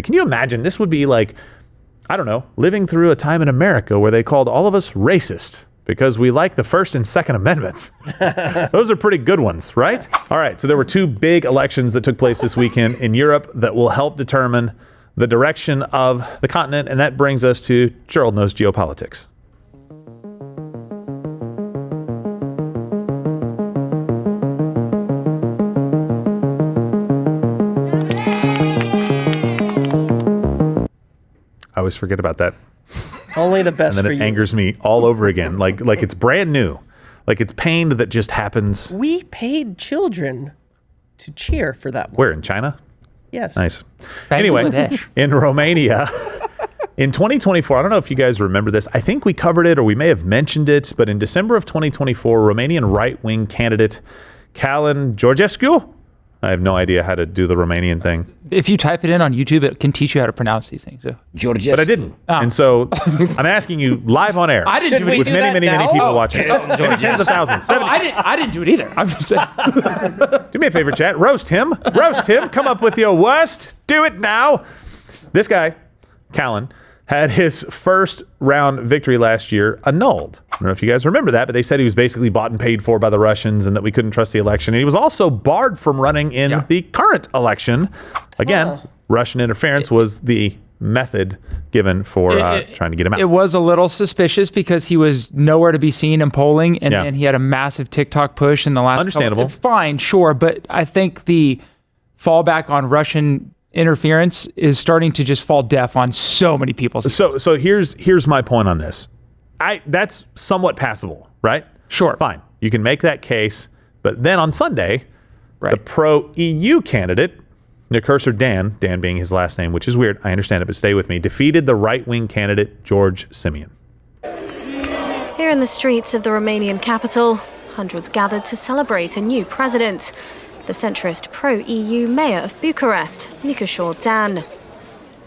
Can you imagine? This would be like, I don't know, living through a time in America where they called all of us racist because we like the First and Second Amendments. Those are pretty good ones, right? All right, so there were two big elections that took place this weekend in Europe that will help determine the direction of the continent, and that brings us to Gerald Knows Geopolitics. I always forget about that. Only the best for you. And then it angers me all over again, like it's brand new. Like it's pain that just happens. We paid children to cheer for that one. Where, in China? Yes. Nice. Anyway, in Romania, in 2024, I don't know if you guys remember this. I think we covered it or we may have mentioned it, but in December of 2024, Romanian right-wing candidate Calin Georgescu, I have no idea how to do the Romanian thing. If you type it in on YouTube, it can teach you how to pronounce these things. So. Georgescu. But I didn't. And so I'm asking you live on air. I didn't do it with many people watching. Maybe tens of thousands. I didn't do it either. I'm just saying. Do me a favor, chat. Roast him. Roast him. Come up with your worst. Do it now. This guy, Calin, had his first round victory last year annulled. I don't know if you guys remember that, but they said he was basically bought and paid for by the Russians and that we couldn't trust the election. And he was also barred from running in the current election. Again, Russian interference was the method given for trying to get him out. It was a little suspicious because he was nowhere to be seen in polling, and he had a massive TikTok push in the last Understandable. Fine, sure, but I think the fallback on Russian interference is starting to just fall deaf on so many people. So here's my point on this. That's somewhat passable, right? Sure. Fine. You can make that case, but then on Sunday, the pro-EU candidate, Nicursor Dan being his last name, which is weird, I understand it, but stay with me, defeated the right-wing candidate, George Simion. Here in the streets of the Romanian capital, hundreds gathered to celebrate a new president. The centrist pro-EU mayor of Bucharest, Nicursor Dan.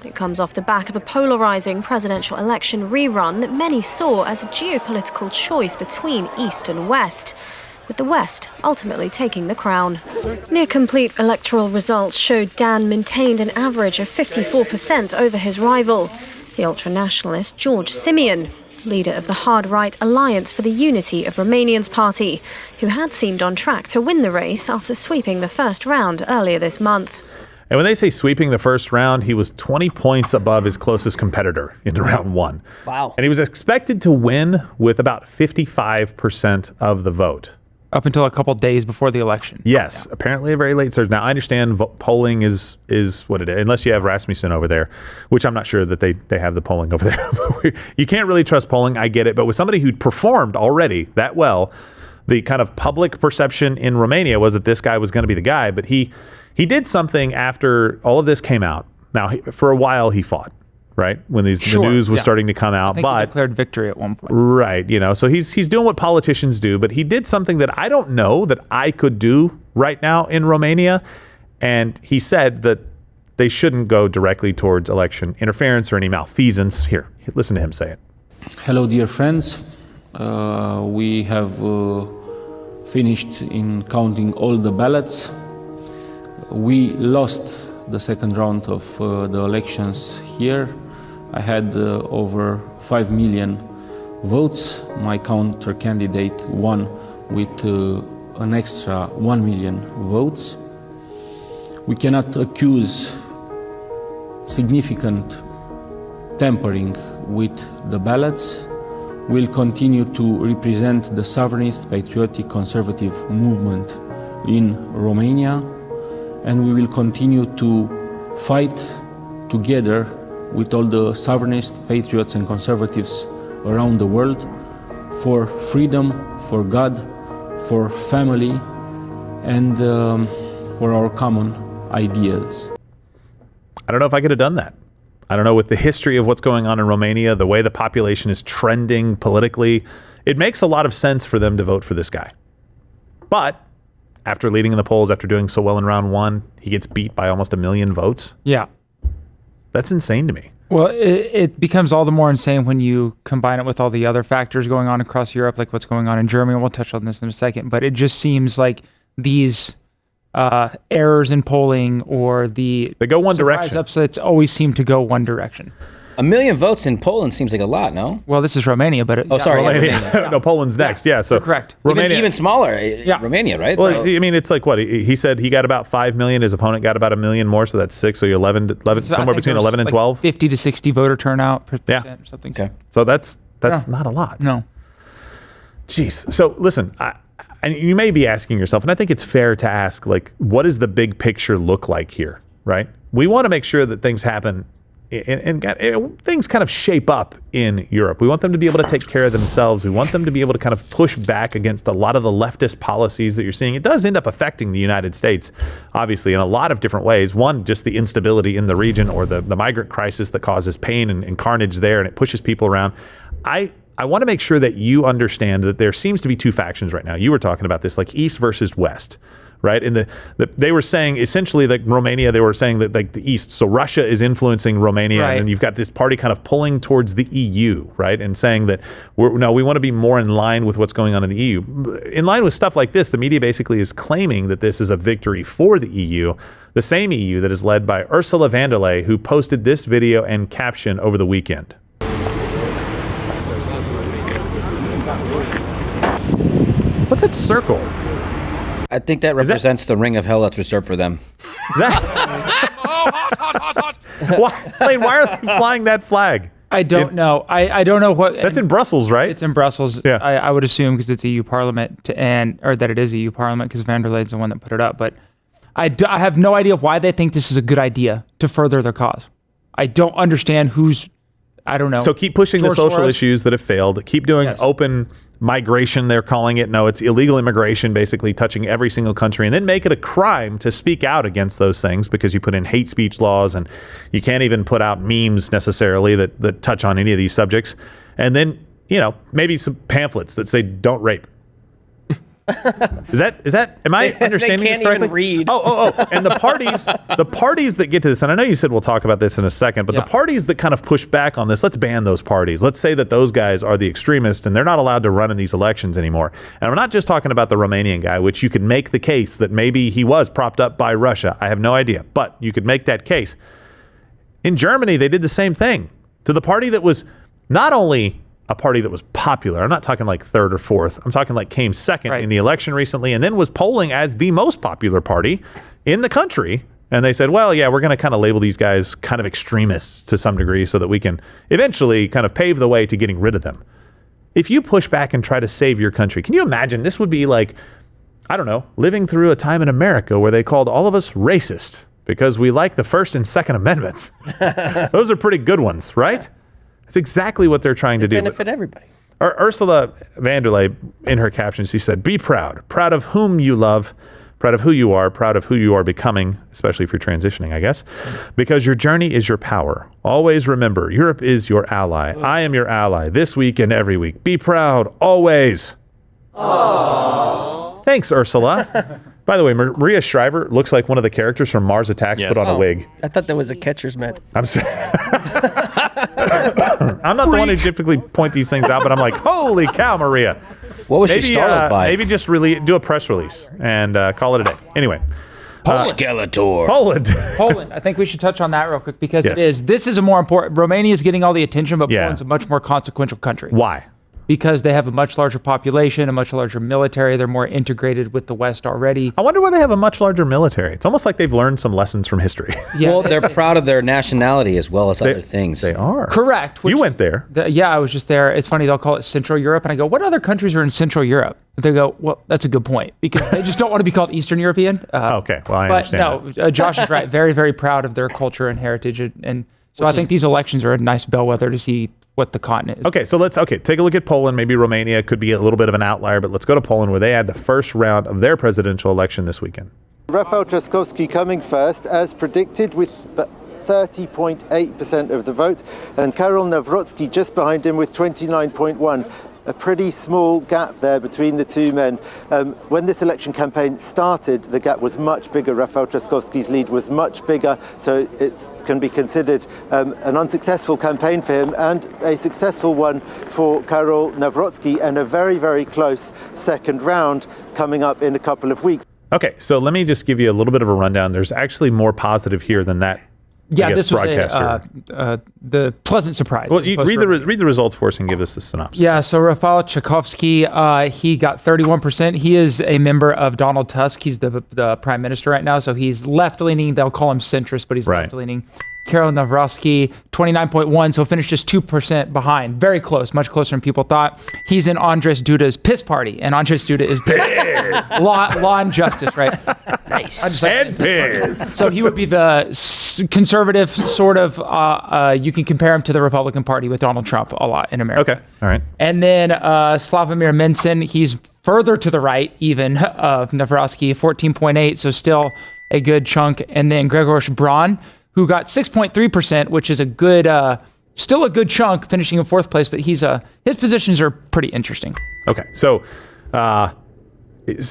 It comes off the back of a polarising presidential election rerun that many saw as a geopolitical choice between East and West, with the West ultimately taking the crown. Near-complete electoral results showed Dan maintained an average of 54% over his rival, the ultra-nationalist George Simion, leader of the hard-right Alliance for the Unity of Romanians party, who had seemed on track to win the race after sweeping the first round earlier this month. And when they say sweeping the first round, he was 20 points above his closest competitor in round one. Wow. And he was expected to win with about 55% of the vote. Up until a couple days before the election. Yes, apparently a very late surge. Now, I understand polling is what it is, unless you have Rasmussen over there, which I'm not sure that they have the polling over there. You can't really trust polling, I get it. But with somebody who'd performed already that well, the kind of public perception in Romania was that this guy was going to be the guy. But he did something after all of this came out. Now, for a while, he fought. Right, when the news was starting to come out, he declared victory at one point. Right, so he's doing what politicians do, but he did something that I don't know that I could do right now in Romania, and he said that they shouldn't go directly towards election interference or any malfeasance. Here, listen to him say it. Hello, dear friends. We have finished in counting all the ballots. We lost the second round of the elections here. I had over 5 million votes. My counter candidate won with an extra 1 million votes. We cannot accuse significant tampering with the ballots. We'll continue to represent the sovereignist, patriotic, conservative movement in Romania, and we will continue to fight together with all the sovereignists, patriots and conservatives around the world for freedom, for God, for family, and for our common ideals. I don't know if I could have done that. I don't know, with the history of what's going on in Romania, the way the population is trending politically, it makes a lot of sense for them to vote for this guy. But after leading in the polls, after doing so well in round one, he gets beat by almost 1 million votes. Yeah. That's insane to me. Well, it becomes all the more insane when you combine it with all the other factors going on across Europe, like what's going on in Germany. We'll touch on this in a second. But it just seems like these errors in polling or they go one direction. Upsets always seem to go one direction. 1 million votes in Poland seems like a lot, no? Well, this is Romania, but sorry, Romania. No, Poland's next. Yeah, so correct. Romania, Even smaller, Romania, right? Well, So- I mean, it's like what he said. He got about 5 million. His opponent got about 1 million more, so that's 6. So you're 11 somewhere between 11 and 12. 50 to 60 voter turnout % Yeah. or something. Okay. So that's not a lot. No. Jeez. So listen, and you may be asking yourself, and I think it's fair to ask, like, what does the big picture look like here, right? We want to make sure that things happen and things kind of shape up in Europe. We want them to be able to take care of themselves. We want them to be able to kind of push back against a lot of the leftist policies that you're seeing. It does end up affecting the United States, obviously, in a lot of different ways. One, just the instability in the region, or the migrant crisis that causes pain and carnage there, and it pushes people around. I want to make sure that you understand that there seems to be two factions right now. You were talking about this, like East versus West, right? And they were saying essentially, like Romania, they were saying that like the East, so Russia is influencing Romania, right. and you've got this party kind of pulling towards the EU, right? And saying that we want to be more in line with what's going on in the EU. In line with stuff like this, the media basically is claiming that this is a victory for the EU, the same EU that is led by Ursula von der Leyen, who posted this video and caption over the weekend. What's that circle? I think that represents the ring of hell that's reserved for them. Is that? Why are they flying that flag? I don't know. I don't know what. That's in Brussels, right? It's in Brussels. Yeah. I would assume because it's EU Parliament or that it is EU Parliament because van der Leyen's the one that put it up. But I have no idea why they think this is a good idea to further their cause. I don't understand I don't know. So keep pushing the social issues that have failed. Keep doing open migration, they're calling it. No, it's illegal immigration, basically touching every single country. And then make it a crime to speak out against those things because you put in hate speech laws and you can't even put out memes necessarily that touch on any of these subjects. And then, maybe some pamphlets that say don't rape. Is that am I understanding this correctly? Even read. And the parties that get to this, and I know you said we'll talk about this in a second, but the parties that kind of push back on this, let's ban those parties. Let's say that those guys are the extremists and they're not allowed to run in these elections anymore. And I'm not just talking about the Romanian guy, which you could make the case that maybe he was propped up by Russia. I have no idea, but you could make that case. In Germany, they did the same thing to the party that was not only a party that was popular. I'm not talking like third or fourth. I'm talking like came second in the election recently and then was polling as the most popular party in the country. And they said, well, yeah, we're going to kind of label these guys kind of extremists to some degree so that we can eventually kind of pave the way to getting rid of them. If you push back and try to save your country, can you imagine this would be like, I don't know, living through a time in America where they called all of us racist because we like the First and Second Amendments. Those are pretty good ones, right? It's exactly what they're trying to do. Benefit everybody. Ursula von der Leyen, in her caption, she said, be proud of whom you love, proud of who you are, proud of who you are becoming, especially if you're transitioning, I guess, because your journey is your power. Always remember, Europe is your ally. I am your ally this week and every week. Be proud, always. Aww. Thanks, Ursula. By the way, Maria Shriver looks like one of the characters from Mars Attacks put on a wig. I thought that was a catcher's mitt. I'm not the one who typically point these things out, but I'm like, holy cow, Maria. What was she startled by? Maybe just do a press release and call it a day. Anyway. Skeletor. Poland. I think we should touch on that real quick because this is a more important. Romania is getting all the attention, but Poland's a much more consequential country. Why? Because they have a much larger population, a much larger military. They're more integrated with the West already. I wonder why they have a much larger military. It's almost like they've learned some lessons from history. Yeah. Well, they're proud of their nationality as well as other things. They are. Correct. You went there. I was just there. It's funny, they'll call it Central Europe. And I go, what other countries are in Central Europe? They go, well, that's a good point. Because they just don't want to be called Eastern European. Okay, well, I understand. But no, Josh is right. Very, very proud of their culture and heritage. And so I think these elections are a nice bellwether to see what the continent is. Okay, so let's take a look at Poland. Maybe Romania could be a little bit of an outlier, but let's go to Poland where they had the first round of their presidential election this weekend. Rafal Trzaskowski coming first, as predicted, with 30.8% of the vote, and Karol Nawrocki just behind him with 29.1%. A pretty small gap there between the two men. When this election campaign started, the gap was much bigger. Rafal Trzaskowski's lead was much bigger, so it can be considered an unsuccessful campaign for him and a successful one for Karol Nawrocki, and a very, very close second round coming up in a couple of weeks. Okay, so let me just give you a little bit of a rundown. There's actually more positive here than that. Yeah, I guess, this was broadcaster. the pleasant surprise. Well, you read the results for us and give us a synopsis. Yeah, so Rafal Trzaskowski, he got 31%. He is a member of Donald Tusk. He's the prime minister right now, so he's left-leaning. They'll call him centrist, but he's left-leaning. Karol Nawrocki, 29.1, so finished just 2% behind. Very close, much closer than people thought. He's in Andrzej Duda's piss party, and Andrzej Duda is the law and justice, right? Nice. And piss. So he would be the conservative sort of, you can compare him to the Republican Party with Donald Trump a lot in America. Okay, all right. And then Slavomir Mensin, he's further to the right even of Nawrocki, 14.8, so still a good chunk. And then Grzegorz Braun, who got 6.3%, which is a good, still a good chunk, finishing in fourth place, but his positions are pretty interesting. Okay, so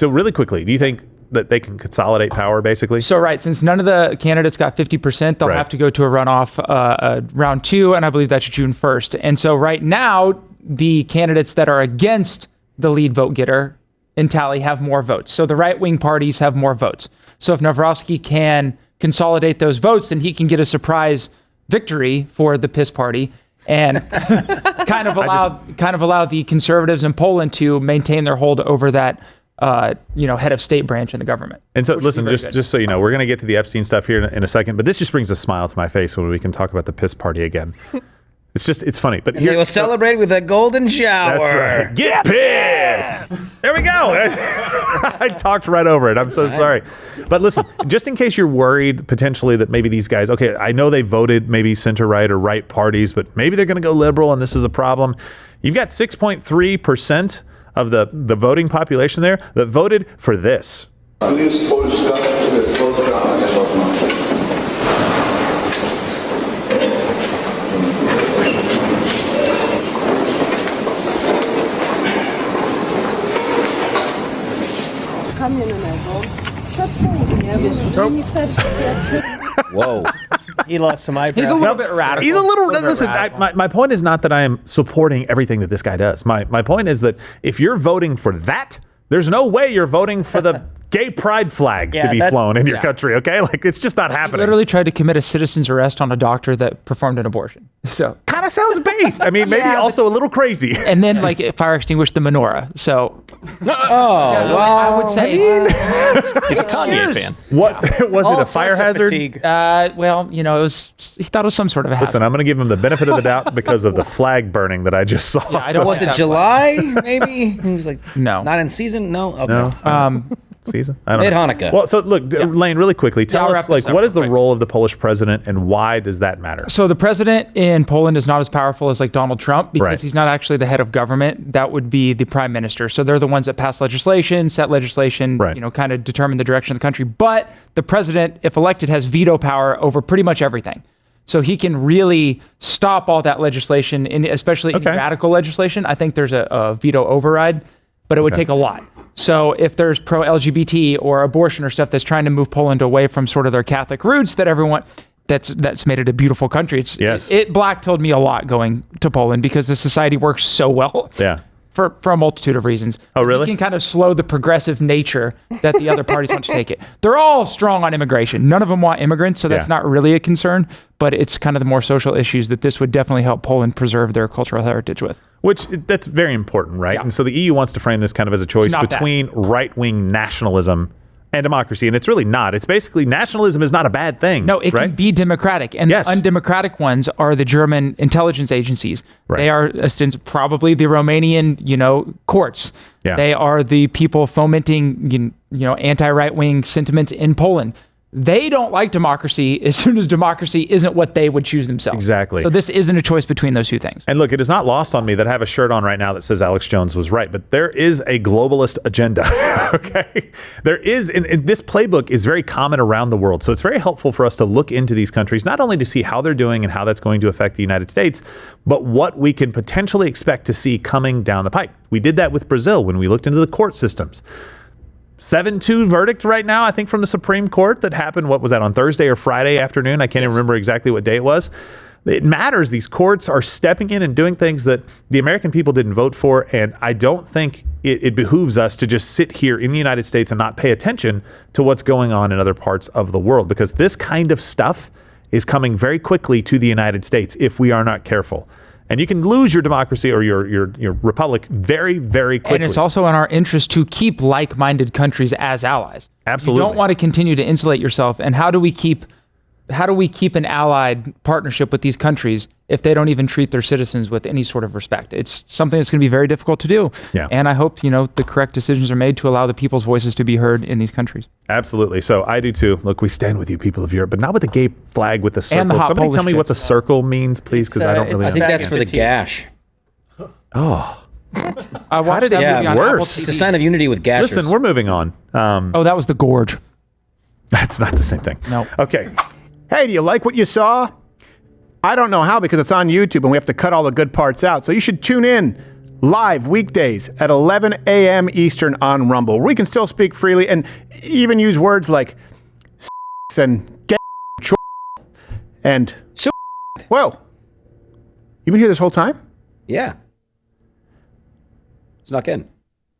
really quickly, do you think that they can consolidate power, basically? So, right, since none of the candidates got 50%, they'll have to go to a runoff round 2, and I believe that's June 1st. And so right now, the candidates that are against the lead vote getter in tally have more votes. So the right-wing parties have more votes. So if Nawrocki can consolidate those votes, then he can get a surprise victory for the piss party and kind of allow the conservatives in Poland to maintain their hold over that head of state branch in the government. And so, listen, just so you know, we're going to get to the Epstein stuff here in a second, but this just brings a smile to my face when we can talk about the piss party again. It's funny. But here, they will celebrate with a golden shower. That's right. Get pissed. There we go. I talked right over it. I'm so sorry. But listen, just in case you're worried potentially that maybe these guys, okay, I know they voted maybe center-right or right parties, but maybe they're going to go liberal and this is a problem. You've got 6.3% of the voting population there that voted for this. Whoa. He lost some eyebrows. He's a little bit radical. He's a little listen, my point is not that I am supporting everything that this guy does. My point is that if you're voting for that, there's no way you're voting for the gay pride flag to be flown in your country, okay? Like, it's just not happening. He literally tried to commit a citizen's arrest on a doctor that performed an abortion. So kind of sounds based. I mean, maybe also a little crazy. And then, fire extinguished the menorah. So, I would say he's a Kanye fan. What was it? A fire hazard? it was. He thought it was some sort of a hazard. Listen, I'm going to give him the benefit of the doubt because of the flag burning that I just saw. Yeah, was it July? Maybe he was like, no, not in season. No, okay. No. Season? I don't know. Hanukkah. Well, so look, Lane, really quickly, tell us, what is the role of the Polish president and why does that matter? So the president in Poland is not as powerful as Donald Trump because he's not actually the head of government. That would be the prime minister. So they're the ones that pass legislation, set legislation, kind of determine the direction of the country. But the president, if elected, has veto power over pretty much everything. So he can really stop all that legislation, especially in radical legislation. I think there's a veto override, but it would take a lot. So if there's pro-LGBT or abortion or stuff that's trying to move Poland away from sort of their Catholic roots that everyone, that's made it a beautiful country. It black-pilled me a lot going to Poland because the society works so well. Yeah. For a multitude of reasons. Oh, really? You can kind of slow the progressive nature that the other parties want to take it. They're all strong on immigration. None of them want immigrants, so that's not really a concern. But it's kind of the more social issues that this would definitely help Poland preserve their cultural heritage with. Which, that's very important, right? Yeah. And so the EU wants to frame this kind of as a choice between right-wing nationalism and democracy, and it's really not. It's basically nationalism is not a bad thing. No, it can be democratic, and the undemocratic ones are the German intelligence agencies. They are probably the Romanian, courts. Yeah. They are the people fomenting, anti-right-wing sentiments in Poland. They don't like democracy as soon as democracy isn't what they would choose themselves. Exactly. So this isn't a choice between those two things. And look, it is not lost on me that I have a shirt on right now that says Alex Jones was right, but there is a globalist agenda, okay? There is, and this playbook is very common around the world. So it's very helpful for us to look into these countries, not only to see how they're doing and how that's going to affect the United States, but what we can potentially expect to see coming down the pike. We did that with Brazil when we looked into the court systems. 7-2 verdict right now, I think, from the Supreme Court that happened, what was that, on Thursday or Friday afternoon? I can't even remember exactly what day it was. It matters. These courts are stepping in and doing things that the American people didn't vote for. And I don't think it behooves us to just sit here in the United States and not pay attention to what's going on in other parts of the world, because this kind of stuff is coming very quickly to the United States if we are not careful. And you can lose your democracy or your republic very, very quickly. And it's also in our interest to keep like-minded countries as allies. Absolutely. You don't want to continue to insulate yourself. And how do we keep an allied partnership with these countries if they don't even treat their citizens with any sort of respect? It's something that's going to be very difficult to do. Yeah. And I hope, the correct decisions are made to allow the people's voices to be heard in these countries. Absolutely. So I do too. Look, we stand with you, people of Europe, but not with the gay flag with the circle. And the hot Somebody Polish tell me chicks. what the circle means, please, because I don't really I know. think that's for the gash. Oh, I watched did it that get movie on worse? Apple It's a TV. sign of unity with gashers. listen, we're moving on. Oh, that was the gorge. That's not the same thing. No. Okay. Hey, do you like what you saw? I don't know how because it's on YouTube and we have to cut all the good parts out. So you should tune in live weekdays at 11 a.m. Eastern on Rumble, where we can still speak freely and even use words like and get and So. whoa. You've been here this whole time? Yeah. It's not in.